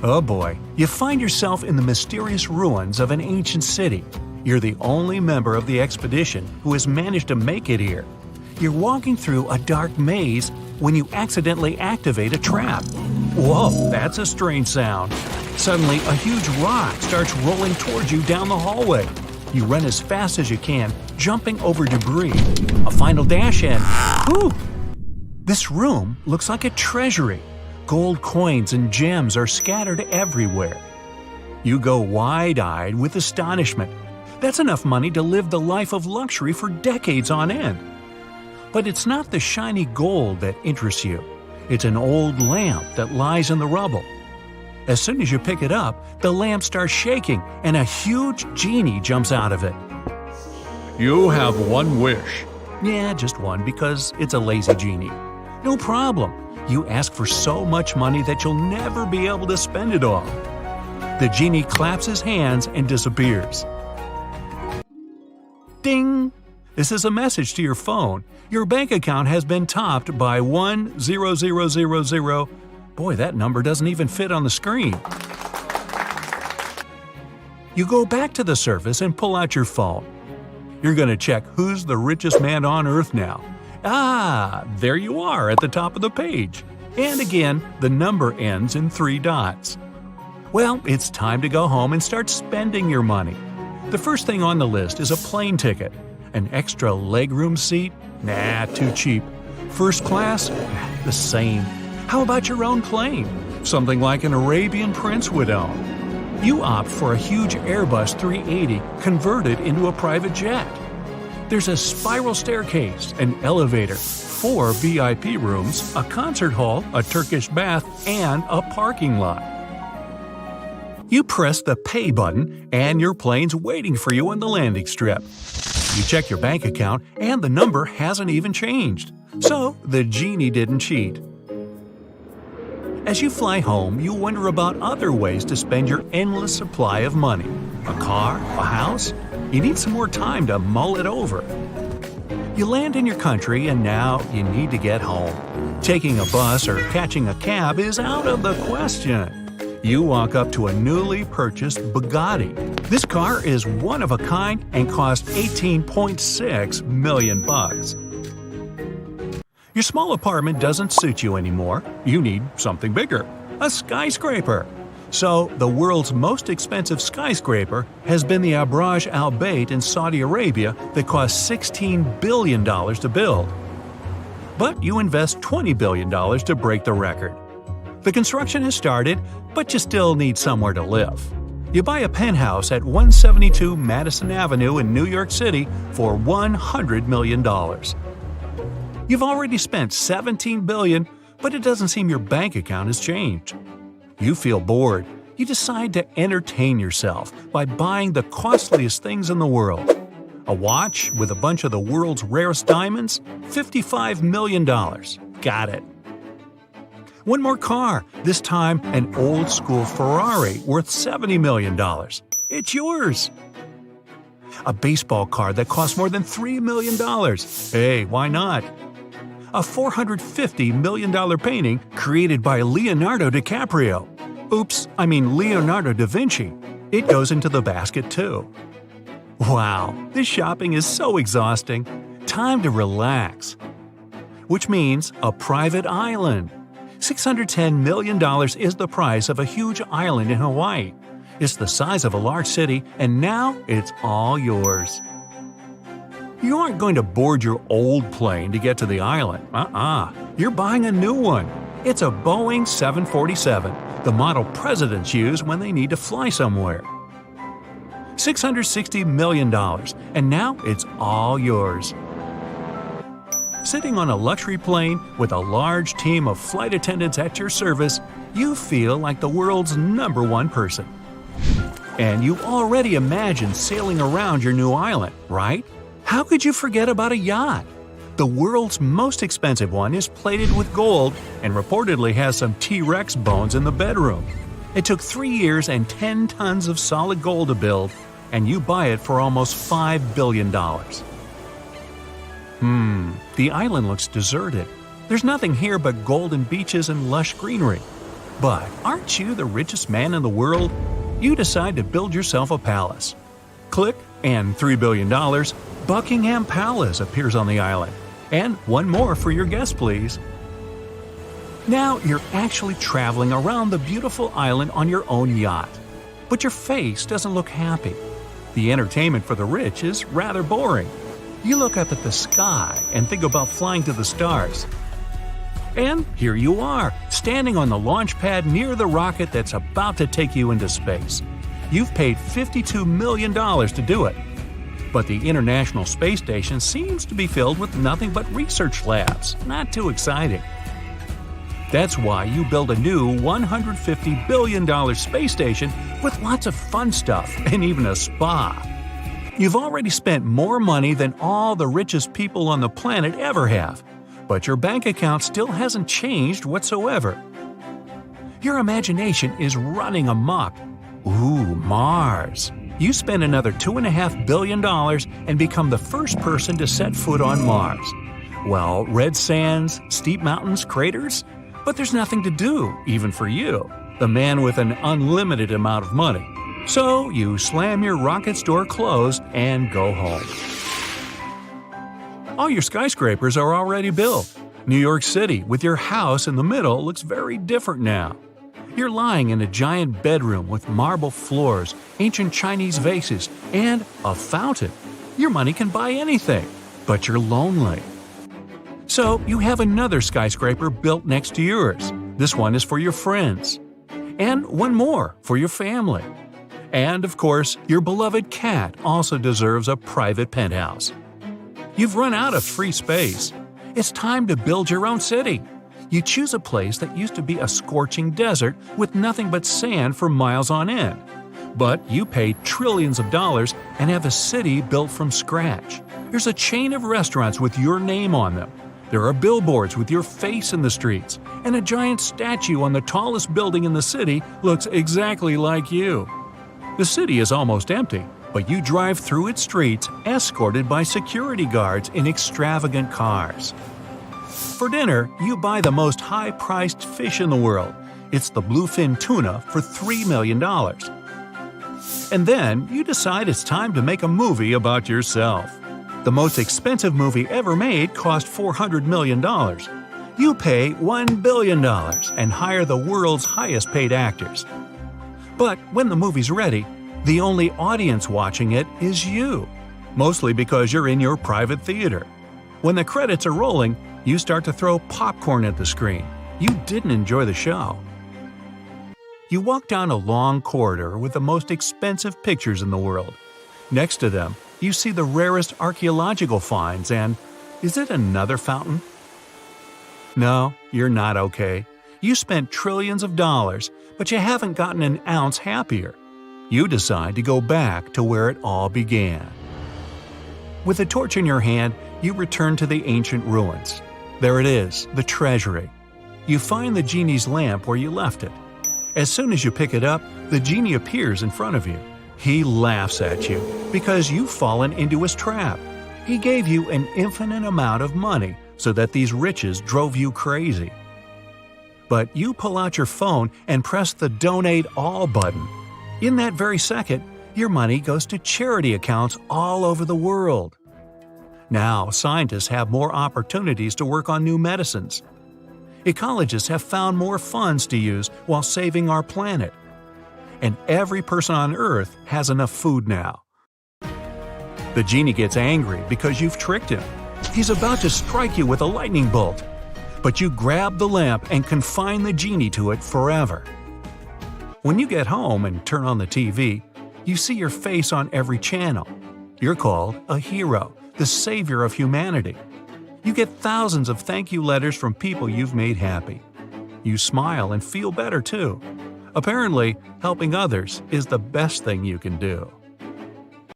Oh boy, you find yourself in the mysterious ruins of an ancient city. You're the only member of the expedition who has managed to make it here. You're walking through a dark maze when you accidentally activate a trap. Whoa, that's a strange sound. Suddenly, a huge rock starts rolling towards you down the hallway. You run as fast as you can, jumping over debris. A final dash and… whew! This room looks like a treasury. Gold coins and gems are scattered everywhere. You go wide-eyed with astonishment. That's enough money to live the life of luxury for decades on end. But it's not the shiny gold that interests you. It's an old lamp that lies in the rubble. As soon as you pick it up, the lamp starts shaking and a huge genie jumps out of it. You have one wish. Yeah, just one because it's a lazy genie. No problem. You ask for so much money that you'll never be able to spend it all. The genie claps his hands and disappears. Ding! This is a message to your phone. Your bank account has been topped by 10000. Boy, that number doesn't even fit on the screen. You go back to the surface and pull out your phone. You're going to check who's the richest man on Earth now. Ah, there you are at the top of the page. And again, the number ends in 3 dots. Well, it's time to go home and start spending your money. The first thing on the list is a plane ticket. An extra legroom seat? Nah, too cheap. First class? The same. How about your own plane? Something like an Arabian prince would own. You opt for a huge Airbus 380 converted into a private jet. There's a spiral staircase, an elevator, 4 VIP rooms, a concert hall, a Turkish bath, and a parking lot. You press the pay button, and your plane's waiting for you on the landing strip. You check your bank account, and the number hasn't even changed. So, the genie didn't cheat. As you fly home, you wonder about other ways to spend your endless supply of money. A car? A house? You need some more time to mull it over. You land in your country and now you need to get home. Taking a bus or catching a cab is out of the question. You walk up to a newly purchased Bugatti. This car is one of a kind and cost $18.6 million. Your small apartment doesn't suit you anymore. You need something bigger. A skyscraper. So, the world's most expensive skyscraper has been the Burj Al Bait in Saudi Arabia that cost $16 billion to build. But you invest $20 billion to break the record. The construction has started, but you still need somewhere to live. You buy a penthouse at 172 Madison Avenue in New York City for $100 million. You've already spent $17 billion, but it doesn't seem your bank account has changed. You feel bored. You decide to entertain yourself by buying the costliest things in the world. A watch with a bunch of the world's rarest diamonds? $55 million. Got it. One more car, this time an old-school Ferrari worth $70 million. It's yours. A baseball card that costs more than $3 million. Hey, why not? A $450 million painting created by Leonardo DiCaprio. Oops, I mean Leonardo da Vinci. It goes into the basket too. Wow, this shopping is so exhausting. Time to relax. Which means a private island. $610 million is the price of a huge island in Hawaii. It's the size of a large city, and now it's all yours. You aren't going to board your old plane to get to the island. You're buying a new one. It's a Boeing 747, the model presidents use when they need to fly somewhere. $660 million, and now it's all yours. Sitting on a luxury plane with a large team of flight attendants at your service, you feel like the world's #1 person. And you already imagine sailing around your new island, right? How could you forget about a yacht? The world's most expensive one is plated with gold and reportedly has some T-Rex bones in the bedroom. It took 3 years and 10 tons of solid gold to build, and you buy it for almost $5 billion. The island looks deserted. There's nothing here but golden beaches and lush greenery. But aren't you the richest man in the world? You decide to build yourself a palace. Click, and $3 billion, Buckingham Palace appears on the island. And one more for your guest, please. Now you're actually traveling around the beautiful island on your own yacht. But your face doesn't look happy. The entertainment for the rich is rather boring. You look up at the sky and think about flying to the stars. And here you are, standing on the launch pad near the rocket that's about to take you into space. You've paid $52 million to do it. But the International Space Station seems to be filled with nothing but research labs. Not too exciting. That's why you build a new $150 billion space station with lots of fun stuff and even a spa. You've already spent more money than all the richest people on the planet ever have, but your bank account still hasn't changed whatsoever. Your imagination is running amok. Ooh, Mars. You spend another $2.5 billion and become the first person to set foot on Mars. Well, red sands, steep mountains, craters? But there's nothing to do, even for you, the man with an unlimited amount of money. So you slam your rocket's door closed and go home. All your skyscrapers are already built. New York City, with your house in the middle, looks very different now. You're lying in a giant bedroom with marble floors, ancient Chinese vases, and a fountain. Your money can buy anything, but you're lonely. So you have another skyscraper built next to yours. This one is for your friends. And one more for your family. And of course, your beloved cat also deserves a private penthouse. You've run out of free space. It's time to build your own city. You choose a place that used to be a scorching desert with nothing but sand for miles on end. But you pay trillions of dollars and have a city built from scratch. There's a chain of restaurants with your name on them. There are billboards with your face in the streets, and a giant statue on the tallest building in the city looks exactly like you. The city is almost empty, but you drive through its streets escorted by security guards in extravagant cars. For dinner, you buy the most high-priced fish in the world. It's the bluefin tuna for $3 million. And then you decide it's time to make a movie about yourself. The most expensive movie ever made cost $400 million. You pay $1 billion and hire the world's highest-paid actors. But when the movie's ready, the only audience watching it is you, mostly because you're in your private theater. When the credits are rolling, you start to throw popcorn at the screen. You didn't enjoy the show. You walk down a long corridor with the most expensive pictures in the world. Next to them, you see the rarest archaeological finds and, is it another fountain? No, you're not okay. You spent trillions of dollars, but you haven't gotten an ounce happier. You decide to go back to where it all began. With a torch in your hand, you return to the ancient ruins. There it is, the treasury. You find the genie's lamp where you left it. As soon as you pick it up, the genie appears in front of you. He laughs at you because you've fallen into his trap. He gave you an infinite amount of money so that these riches drove you crazy. But you pull out your phone and press the Donate All button. In that very second, your money goes to charity accounts all over the world. Now, scientists have more opportunities to work on new medicines. Ecologists have found more funds to use while saving our planet. And every person on Earth has enough food now. The genie gets angry because you've tricked him. He's about to strike you with a lightning bolt. But you grab the lamp and confine the genie to it forever. When you get home and turn on the TV, you see your face on every channel. You're called a hero, the savior of humanity. You get thousands of thank you letters from people you've made happy. You smile and feel better too. Apparently, helping others is the best thing you can do.